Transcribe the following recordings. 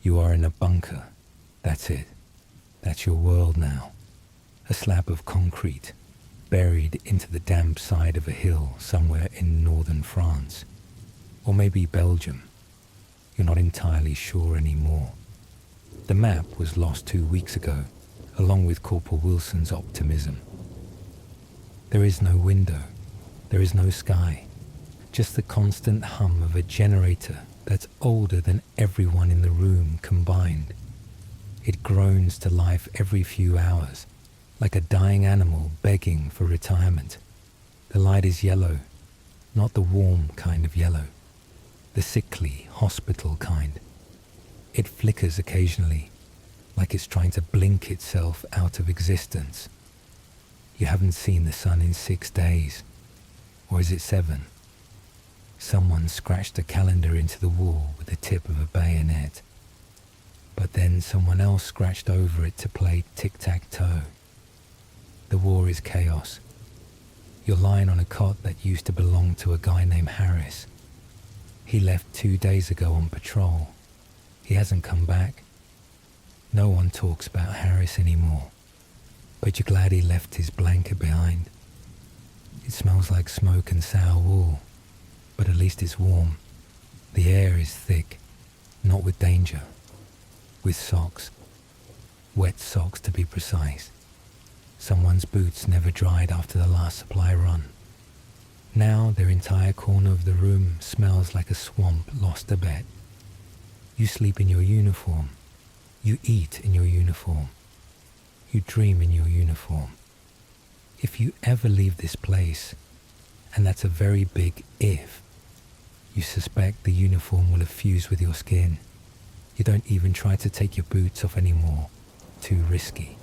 You are in a bunker. That's it. That's your world now. A slab of concrete, buried into the damp side of a hill somewhere in northern France. Or maybe Belgium. You're not entirely sure anymore. The map was lost 2 weeks ago, along with Corporal Wilson's optimism. There is no window. There is no sky. Just the constant hum of a generator that's older than everyone in the room combined. It groans to life every few hours, like a dying animal begging for retirement. The light is yellow, not the warm kind of yellow, the sickly hospital kind. It flickers occasionally, like it's trying to blink itself out of existence. You haven't seen the sun in 6 days, or is it 7? Someone scratched a calendar into the wall with the tip of a bayonet. But then someone else scratched over it to play tic-tac-toe. The war is chaos. You're lying on a cot that used to belong to a guy named Harris. He left 2 days ago on patrol. He hasn't come back. No one talks about Harris anymore. But you're glad he left his blanket behind. It smells like smoke and sour wool, but at least it's warm. The air is thick, not with danger. With socks. Wet socks to be precise. Someone's boots never dried after the last supply run. Now their entire corner of the room smells like a swamp lost to bed. You sleep in your uniform. You eat in your uniform. You dream in your uniform. If you ever leave this place, and that's a very big if, you suspect the uniform will have fused with your skin. You don't even try to take your boots off anymore. Too risky.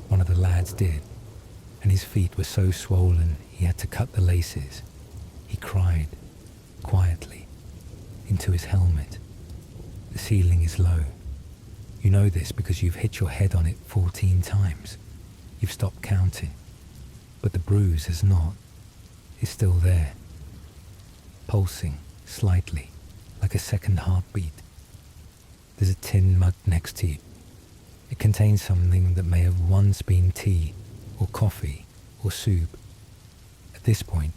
One of the lads did, and his feet were so swollen he had to cut the laces. He cried, quietly, into his helmet. The ceiling is low. You know this because you've hit your head on it 14 times. You've stopped counting. But the bruise has not. It's still there. Pulsing, slightly, like a second heartbeat. There's a tin mug next to you. It contains something that may have once been tea, or coffee, or soup. At this point,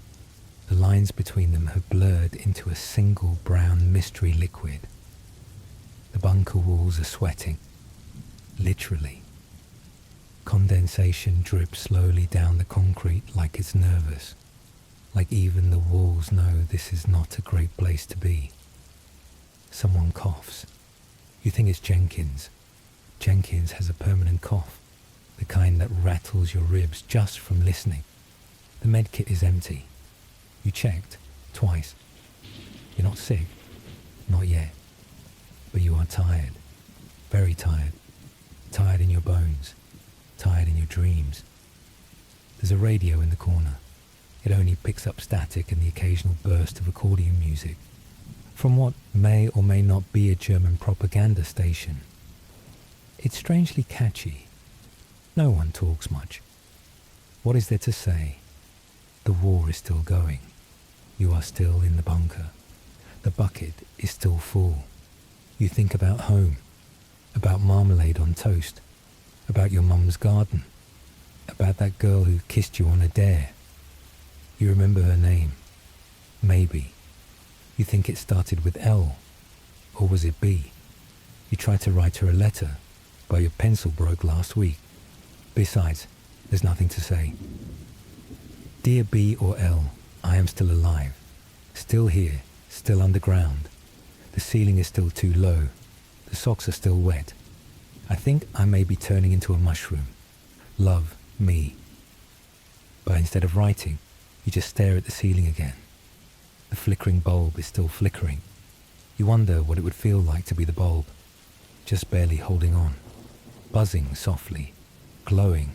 the lines between them have blurred into a single brown mystery liquid. The bunker walls are sweating. Literally. Condensation drips slowly down the concrete like it's nervous. Like even the walls know this is not a great place to be. Someone coughs. You think it's Jenkins. Jenkins has a permanent cough, the kind that rattles your ribs just from listening. The medkit is empty. You checked, twice. You're not sick. Not yet. But you are tired. Very tired. Tired in your bones. Tired in your dreams. There's a radio in the corner. It only picks up static and the occasional burst of accordion music from what may or may not be a German propaganda station. It's strangely catchy. No one talks much. What is there to say? The war is still going. You are still in the bunker. The bucket is still full. You think about home, about marmalade on toast, about your mum's garden, about that girl who kissed you on a dare. You remember her name. Maybe. You think it started with L, or was it B? You tried to write her a letter, but your pencil broke last week. Besides, there's nothing to say. Dear B or L, I am still alive. Still here, still underground. The ceiling is still too low. The socks are still wet. I think I may be turning into a mushroom. Love, me. But instead of writing, you just stare at the ceiling again. The flickering bulb is still flickering. You wonder what it would feel like to be the bulb, just barely holding on, buzzing softly, glowing,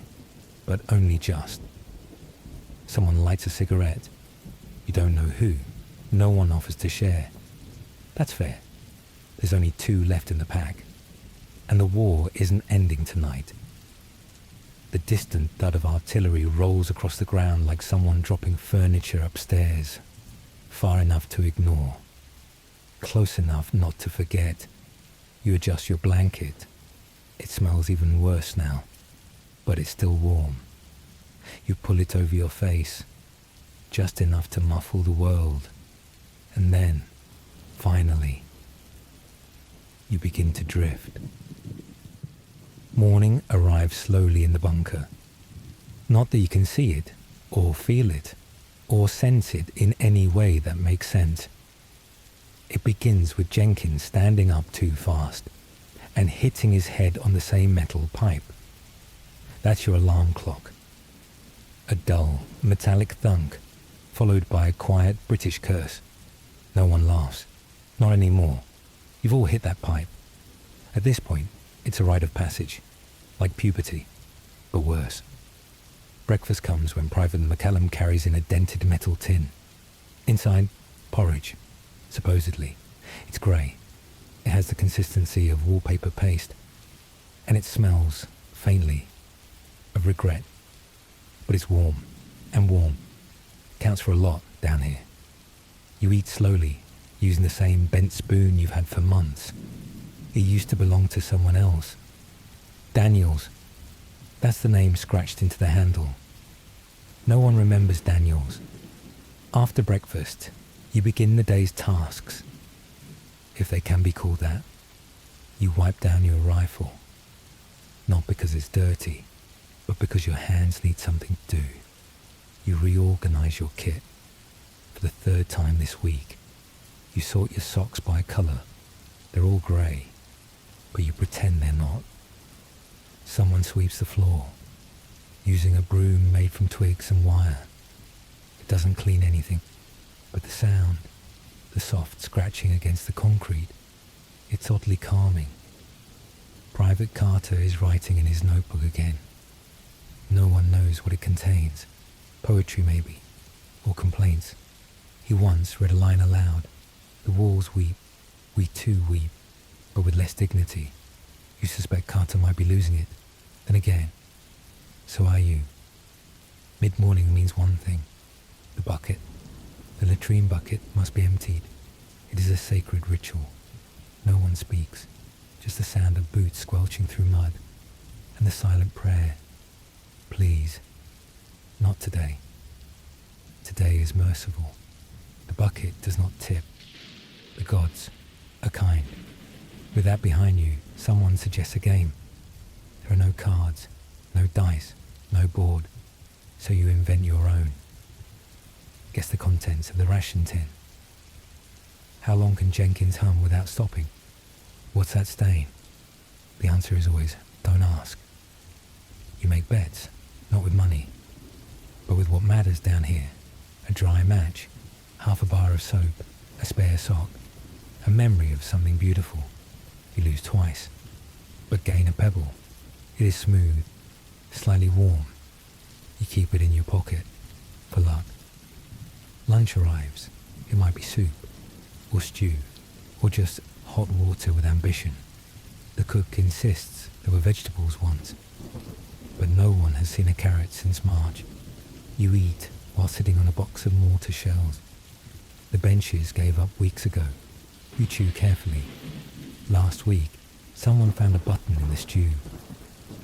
but only just. Someone lights a cigarette. You don't know who. No one offers to share. That's fair. There's only 2 left in the pack. And the war isn't ending tonight. The distant thud of artillery rolls across the ground like someone dropping furniture upstairs. Far enough to ignore. Close enough not to forget. You adjust your blanket. It smells even worse now, but it's still warm. You pull it over your face, just enough to muffle the world. And then, finally, you begin to drift. Morning arrives slowly in the bunker. Not that you can see it, or feel it, or sense it in any way that makes sense. It begins with Jenkins standing up too fast and hitting his head on the same metal pipe. That's your alarm clock. A dull, metallic thunk, followed by a quiet British curse. No one laughs. Not anymore. You've all hit that pipe. At this point, it's a rite of passage, like puberty, but worse. Breakfast comes when Private McCallum carries in a dented metal tin. Inside, porridge, supposedly. It's grey. It has the consistency of wallpaper paste, and it smells, faintly, of regret. But it's warm, and warm. Counts for a lot down here. You eat slowly, using the same bent spoon you've had for months. It used to belong to someone else. Daniels. That's the name scratched into the handle. No one remembers Daniels. After breakfast, you begin the day's tasks, if they can be called that. You wipe down your rifle, not because it's dirty, but because your hands need something to do. You reorganize your kit. For the third time this week, you sort your socks by colour. They're all grey, but you pretend they're not. Someone sweeps the floor, using a broom made from twigs and wire. It doesn't clean anything, but the sound, the soft scratching against the concrete, it's oddly calming. Private Carter is writing in his notebook again. No one knows what it contains. Poetry maybe, or complaints. He once read a line aloud. The walls weep, we too weep, but with less dignity. You suspect Carter might be losing it. Then again, so are you. Mid-morning means one thing. The bucket. The latrine bucket must be emptied. It is a sacred ritual. No one speaks. Just the sound of boots squelching through mud. And the silent prayer. Please, not today. Today is merciful. The bucket does not tip. The gods are kind. With that behind you, someone suggests a game. There are no cards, no dice, no board, so you invent your own. Guess the contents of the ration tin. How long can Jenkins hum without stopping? What's that stain? The answer is always, don't ask. You make bets, not with money, but with what matters down here. A dry match, half a bar of soap, a spare sock, a memory of something beautiful. You lose twice, but gain a pebble. It is smooth, slightly warm. You keep it in your pocket, for luck. Lunch arrives. It might be soup, or stew, or just hot water with ambition. The cook insists there were vegetables once, but no one has seen a carrot since March. You eat while sitting on a box of mortar shells. The benches gave up weeks ago. You chew carefully. Last week, someone found a button in the stew.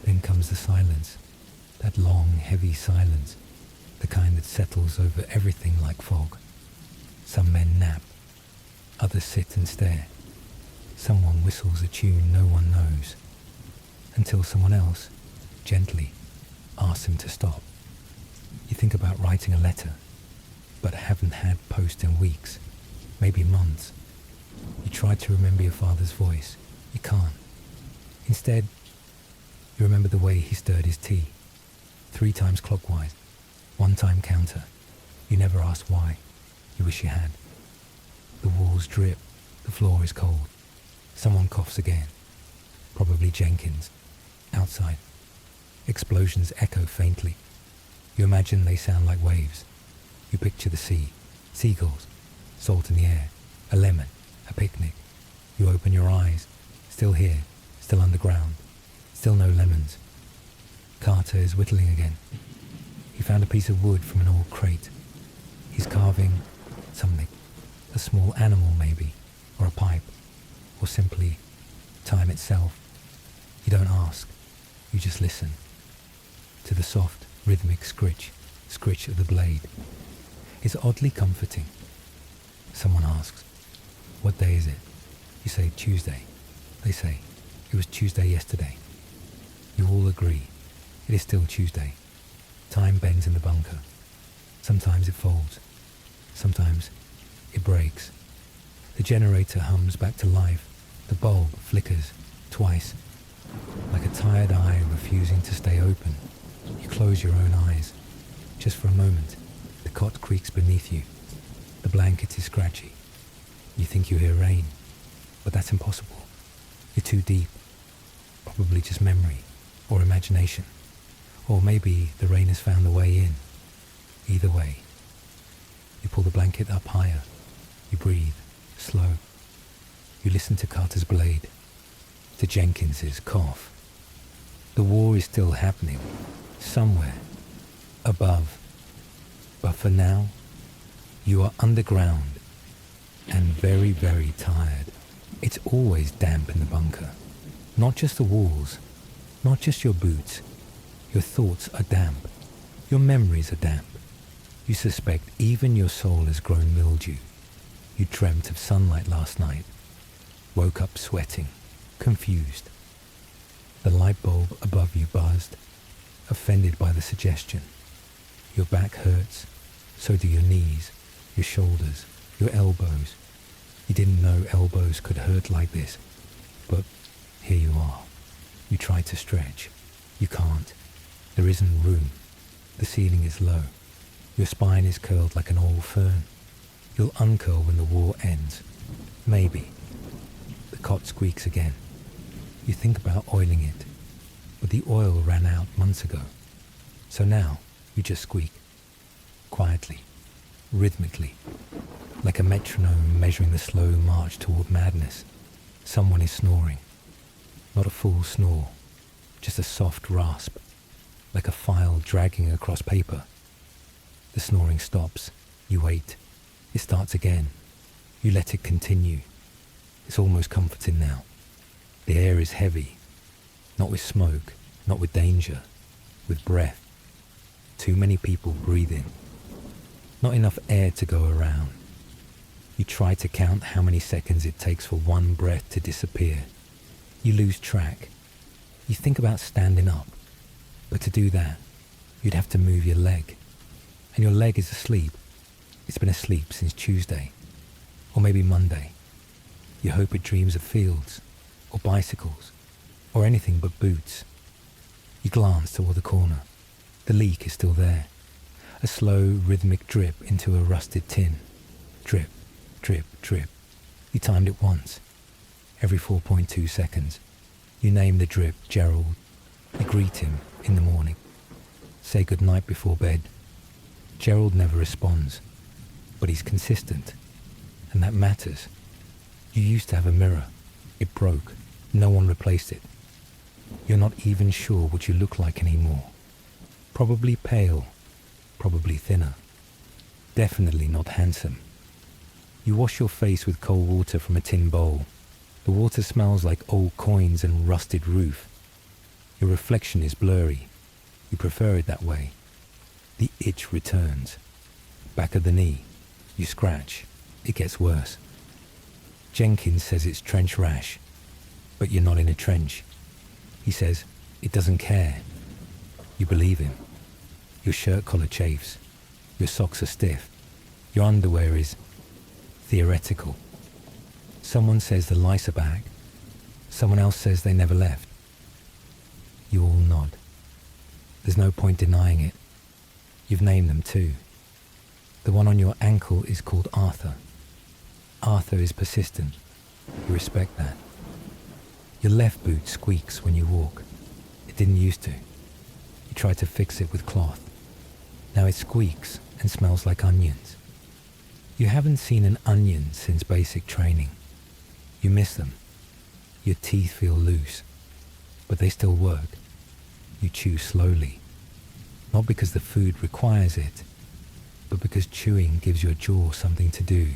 Then comes the silence, that long, heavy silence, the kind that settles over everything like fog. Some men nap, others sit and stare. Someone whistles a tune no one knows, until someone else, gently, asks him to stop. You think about writing a letter, but haven't had post in weeks, maybe months. You try to remember your father's voice. You can't. Instead, you remember the way he stirred his tea. 3 times clockwise, 1 time counter. You never asked why. You wish you had. The walls drip. The floor is cold. Someone coughs again. Probably Jenkins. Outside. Explosions echo faintly. You imagine they sound like waves. You picture the sea. Seagulls. Salt in the air. A lemon. A picnic. You open your eyes. Still here. Still underground. Still no lemons. Carter is whittling again. He found a piece of wood from an old crate. He's carving something. A small animal maybe, or a pipe, or simply time itself. You don't ask, you just listen to the soft, rhythmic scritch of the blade. It's oddly comforting. Someone asks, "What day is it?" You say, "Tuesday." They say, "It was Tuesday yesterday." You all agree, it is still Tuesday. Time bends in the bunker. Sometimes it folds. Sometimes it breaks. The generator hums back to life. The bulb flickers twice, like a tired eye refusing to stay open. You close your own eyes. Just for a moment, the cot creaks beneath you. The blanket is scratchy. You think you hear rain, but that's impossible. You're too deep. Probably just memory, or imagination. Or maybe the rain has found the way in. Either way, you pull the blanket up higher. You breathe, slow. You listen to Carter's blade, to Jenkins's cough. The war is still happening, somewhere, above. But for now, you are underground and very, very tired. It's always damp in the bunker. Not just the walls, not just your boots. Your thoughts are damp. Your memories are damp. You suspect even your soul has grown mildew. You dreamt of sunlight last night. Woke up sweating, confused. The light bulb above you buzzed, offended by the suggestion. Your back hurts, so do your knees, your shoulders, your elbows. You didn't know elbows could hurt like this, but here you are. You try to stretch. You can't. There isn't room. The ceiling is low. Your spine is curled like an old fern. You'll uncurl when the war ends. Maybe. The cot squeaks again. You think about oiling it, but the oil ran out months ago. So now, you just squeak. Quietly. Rhythmically. Like a metronome measuring the slow march toward madness. Someone is snoring. Not a full snore, just a soft rasp, like a file dragging across paper. The snoring stops. You wait. It starts again. You let it continue. It's almost comforting now. The air is heavy, not with smoke, not with danger, with breath. Too many people breathing. Not enough air to go around. You try to count how many seconds it takes for one breath to disappear. You lose track. You think about standing up, but to do that, you'd have to move your leg. And your leg is asleep. It's been asleep since Tuesday, or maybe Monday. You hope it dreams of fields, or bicycles, or anything but boots. You glance toward the corner. The leak is still there. A slow, rhythmic drip into a rusted tin. Drip, drip, drip. You timed it once. Every 4.2 seconds. You name the drip Gerald. You greet him in the morning. Say good night before bed. Gerald never responds, but he's consistent, and that matters. You used to have a mirror. It broke. No one replaced it. You're not even sure what you look like anymore. Probably pale, probably thinner. Definitely not handsome. You wash your face with cold water from a tin bowl. The water smells like old coins and rusted roof. Your reflection is blurry. You prefer it that way. The itch returns. Back of the knee. You scratch. It gets worse. Jenkins says it's trench rash, but you're not in a trench. He says it doesn't care. You believe him. Your shirt collar chafes. Your socks are stiff. Your underwear is theoretical. Someone says the lice are back. Someone else says they never left. You all nod. There's no point denying it. You've named them too. The one on your ankle is called Arthur. Arthur is persistent. You respect that. Your left boot squeaks when you walk. It didn't used to. You try to fix it with cloth. Now it squeaks and smells like onions. You haven't seen an onion since basic training. You miss them. Your teeth feel loose, but they still work. You chew slowly. Not because the food requires it, but because chewing gives your jaw something to do.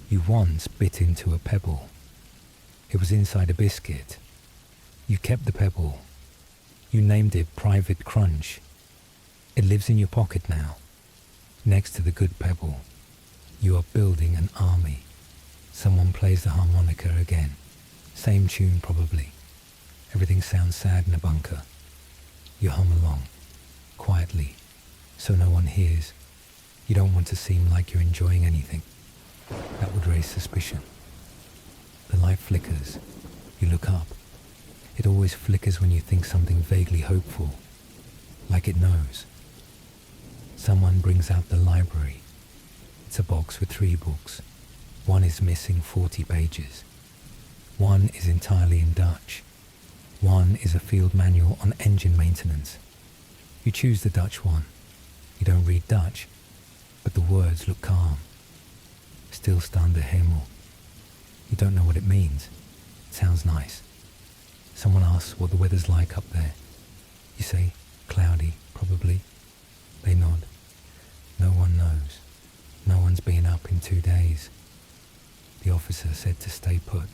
You once bit into a pebble. It was inside a biscuit. You kept the pebble. You named it Private Crunch. It lives in your pocket now. Next to the good pebble, you are building an army. Someone plays the harmonica again. Same tune probably. Everything sounds sad in a bunker. You hum along, quietly, so no one hears. You don't want to seem like you're enjoying anything. That would raise suspicion. The light flickers. You look up. It always flickers when you think something vaguely hopeful, like it knows. Someone brings out the library. It's a box with 3 books. One is missing 40 pages. One is entirely in Dutch. One is a field manual on engine maintenance. You choose the Dutch one. You don't read Dutch, but the words look calm. Stilstaande hemel. You don't know what it means. It sounds nice. Someone asks what the weather's like up there. You say, cloudy, probably. They nod. No one knows. No one's been up in 2 days. The officer said to stay put.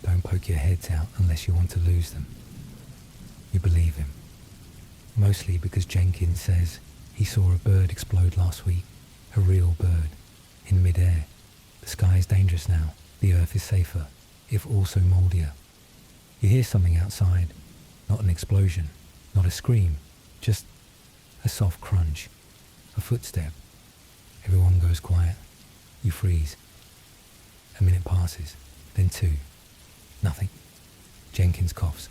Don't poke your heads out unless you want to lose them. You believe him. Mostly because Jenkins says he saw a bird explode last week. A real bird. In mid-air. The sky is dangerous now. The earth is safer, if also mouldier. You hear something outside. Not an explosion. Not a scream. Just a soft crunch. A footstep. Everyone goes quiet. You freeze. A minute passes. Then 2. Nothing. Jenkins coughs.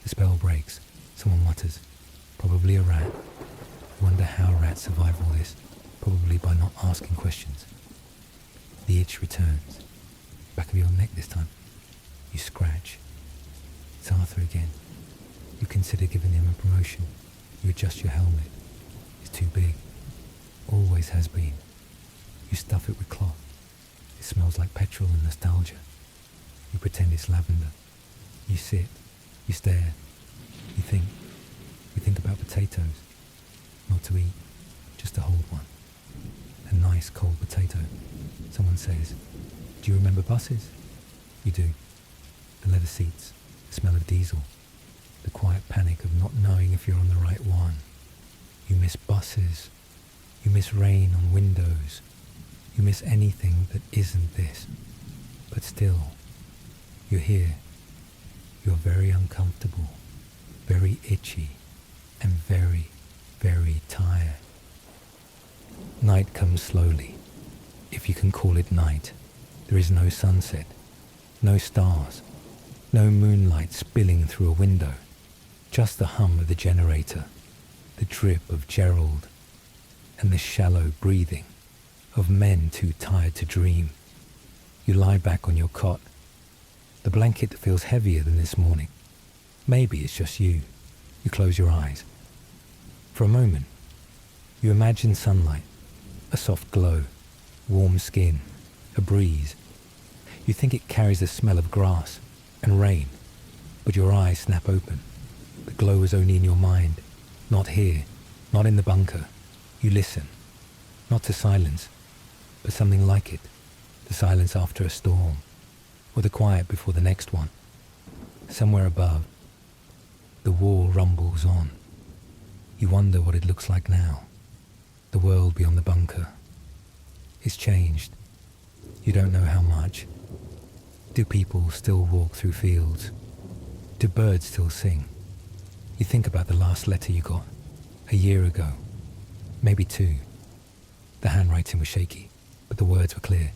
The spell breaks. Someone mutters. Probably a rat. You wonder how rats survive all this. Probably by not asking questions. The itch returns. Back of your neck this time. You scratch. It's Arthur again. You consider giving him a promotion. You adjust your helmet. It's too big. Always has been. You stuff it with cloth. It smells like petrol and nostalgia. You pretend it's lavender. You sit. You stare. You think. You think about potatoes. Not to eat. Just to hold one. A nice cold potato. Someone says, do you remember buses? You do. The leather seats. The smell of diesel. The quiet panic of not knowing if you're on the right one. You miss buses. You miss rain on windows. You miss anything that isn't this. But still, you're here. You're very uncomfortable, very itchy, and very, very tired. Night comes slowly, if you can call it night. There is no sunset, no stars, no moonlight spilling through a window. Just the hum of the generator, the drip of Gerald, and the shallow breathing of men too tired to dream. You lie back on your cot. The blanket feels heavier than this morning. Maybe it's just you. You close your eyes. For a moment, you imagine sunlight, a soft glow, warm skin, a breeze. You think it carries the smell of grass and rain, but your eyes snap open. The glow is only in your mind, not here, not in the bunker. You listen, not to silence, but something like it, the silence after a storm, or the quiet before the next one. Somewhere above, the war rumbles on. You wonder what it looks like now, the world beyond the bunker. It's changed. You don't know how much. Do people still walk through fields? Do birds still sing? You think about the last letter you got, a year ago, maybe 2. The handwriting was shaky, but the words were clear.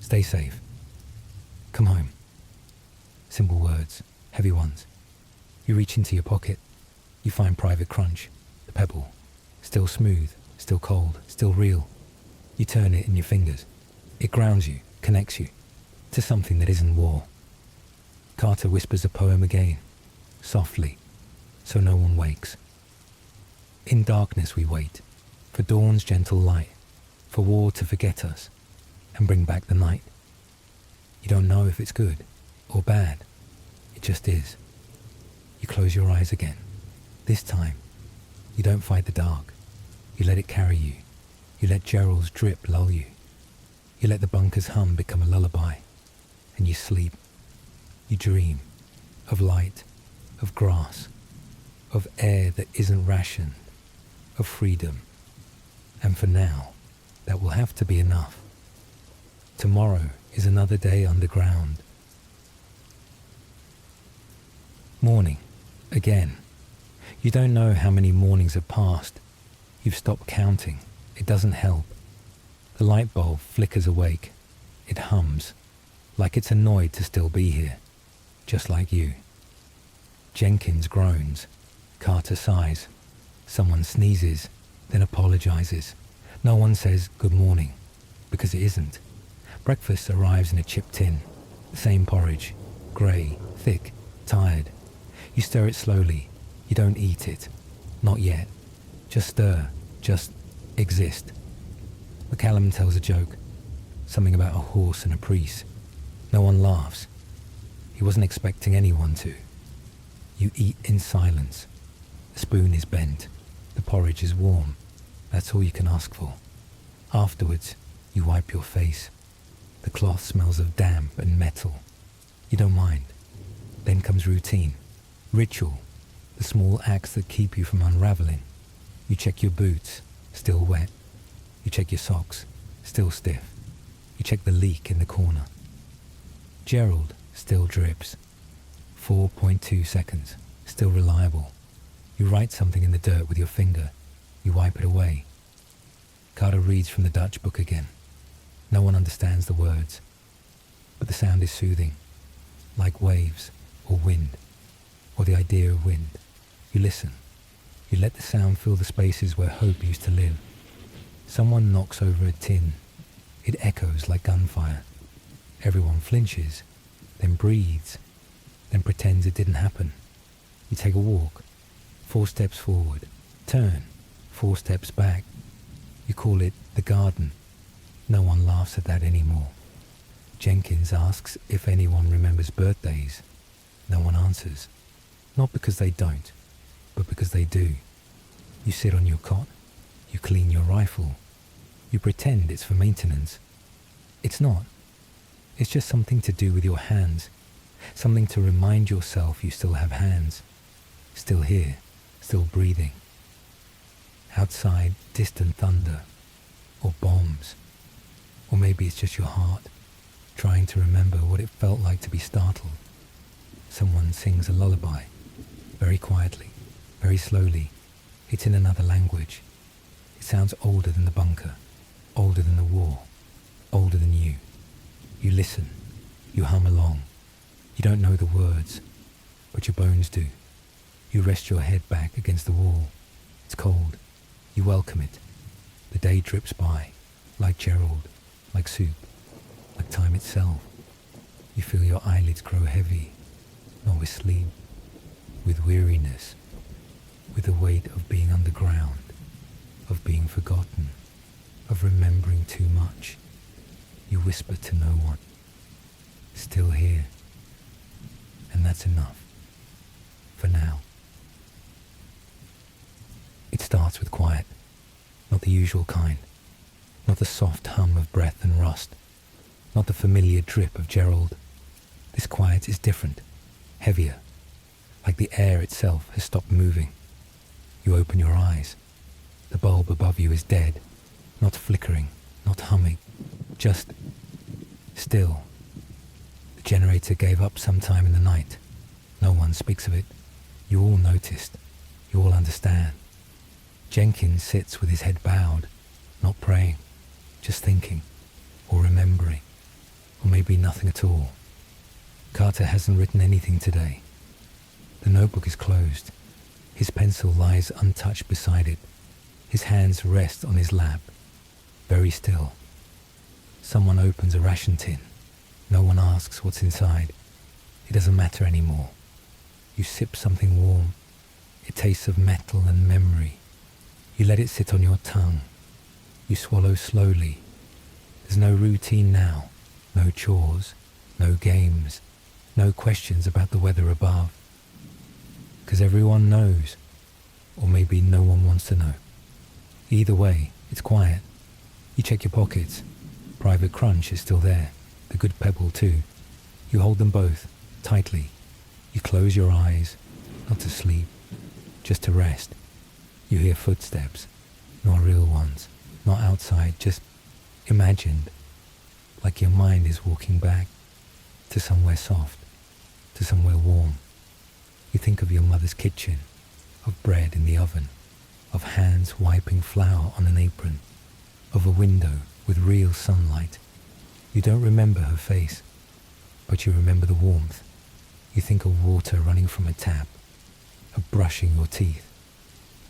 Stay safe. Come home. Simple words, heavy ones. You reach into your pocket. You find Private Crunch, the pebble. Still smooth, still cold, still real. You turn it in your fingers. It grounds you, connects you, to something that isn't war. Carter whispers a poem again, softly, so no one wakes. In darkness we wait, for dawn's gentle light, for war to forget us, and bring back the night. You don't know if it's good or bad, it just is. You close your eyes again. This time, you don't fight the dark. You let it carry you. You let Gerald's drip lull you. You let the bunker's hum become a lullaby, and you sleep You dream of light, of grass, of air that isn't rationed, of freedom. And for now, that will have to be enough. Tomorrow is another day underground. Morning, again. You don't know how many mornings have passed. You've stopped counting. It doesn't help. The light bulb flickers awake. It hums, like it's annoyed to still be here, just like you. Jenkins groans. Carter sighs. Someone sneezes, then apologizes. No one says good morning, because it isn't. Breakfast arrives in a chip tin. The same porridge, grey, thick, tired. You stir it slowly. You don't eat it. Not yet. Just stir. Just exist. McCallum tells a joke. Something about a horse and a priest. No one laughs. He wasn't expecting anyone to. You eat in silence. The spoon is bent. The porridge is warm. That's all you can ask for. Afterwards, you wipe your face. The cloth smells of damp and metal. You don't mind. Then comes routine. Ritual. The small acts that keep you from unraveling. You check your boots, still wet. You check your socks, still stiff. You check the leak in the corner. Gerald still drips. 4.2 seconds, still reliable. You write something in the dirt with your finger. You wipe it away. Carter reads from the Dutch book again. No one understands the words, but the sound is soothing, like waves or wind, or the idea of wind. You listen. You let the sound fill the spaces where hope used to live. Someone knocks over a tin. It echoes like gunfire. Everyone flinches, then breathes, then pretends it didn't happen. You take a walk, 4 steps forward, turn, 4 steps back. You call it the garden. No one laughs at that anymore. Jenkins asks if anyone remembers birthdays. No one answers. Not because they don't, but because they do. You sit on your cot. You clean your rifle. You pretend it's for maintenance. It's not. It's just something to do with your hands. Something to remind yourself you still have hands. Still here. Still breathing. Outside, distant thunder. Or bombs. Or maybe it's just your heart, trying to remember what it felt like to be startled. Someone sings a lullaby, very quietly, very slowly. It's in another language. It sounds older than the bunker, older than the war, older than you. You listen. You hum along. You don't know the words, but your bones do. You rest your head back against the wall. It's cold. You welcome it. The day drips by, like Gerald, like soup, like time itself. You feel your eyelids grow heavy, not with sleep, with weariness, with the weight of being underground, of being forgotten, of remembering too much. You whisper to no one, still here, and that's enough, for now. It starts with quiet, not the usual kind, not the soft hum of breath and rust, not the familiar drip of Gerald. This quiet is different, heavier, like the air itself has stopped moving. You open your eyes. The bulb above you is dead, not flickering, not humming, just still. The generator gave up sometime in the night. No one speaks of it. You all noticed. You all understand. Jenkins sits with his head bowed, not praying, just thinking, or remembering, or maybe nothing at all. Carter hasn't written anything today. The notebook is closed. His pencil lies untouched beside it. His hands rest on his lap, very still. Someone opens a ration tin. No one asks what's inside. It doesn't matter anymore. You sip something warm. It tastes of metal and memory. You let it sit on your tongue. You swallow slowly. There's no routine now, no chores, no games, no questions about the weather above. Because everyone knows, or maybe no one wants to know. Either way, it's quiet. You check your pockets. Private Crunch is still there, the good pebble too. You hold them both, tightly. You close your eyes, not to sleep, just to rest. You hear footsteps, not real ones, not outside, just imagined, like your mind is walking back to somewhere soft, to somewhere warm. You think of your mother's kitchen, of bread in the oven, of hands wiping flour on an apron, of a window with real sunlight. You don't remember her face, but you remember the warmth. You think of water running from a tap, of brushing your teeth,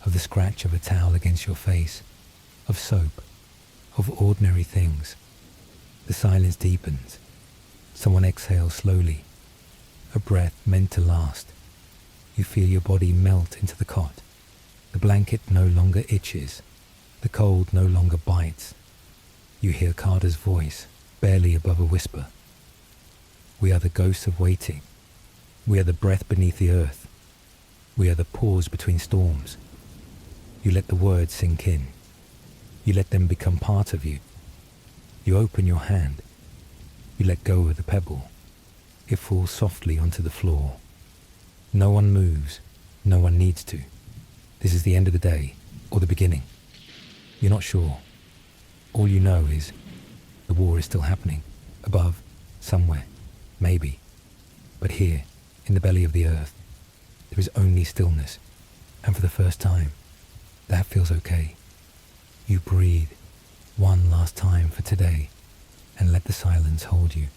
of the scratch of a towel against your face, of soap, of ordinary things. The silence deepens. Someone exhales slowly, a breath meant to last. You feel your body melt into the cot. The blanket no longer itches. The cold no longer bites. You hear Carter's voice, barely above a whisper. We are the ghosts of waiting. We are the breath beneath the earth. We are the pause between storms. You let the words sink in. You let them become part of you. You open your hand. You let go of the pebble. It falls softly onto the floor. No one moves. No one needs to. This is the end of the day, or the beginning. You're not sure. All you know is the war is still happening. Above, somewhere, maybe. But here, in the belly of the earth, there is only stillness. And for the first time, that feels okay. You breathe one last time for today and let the silence hold you.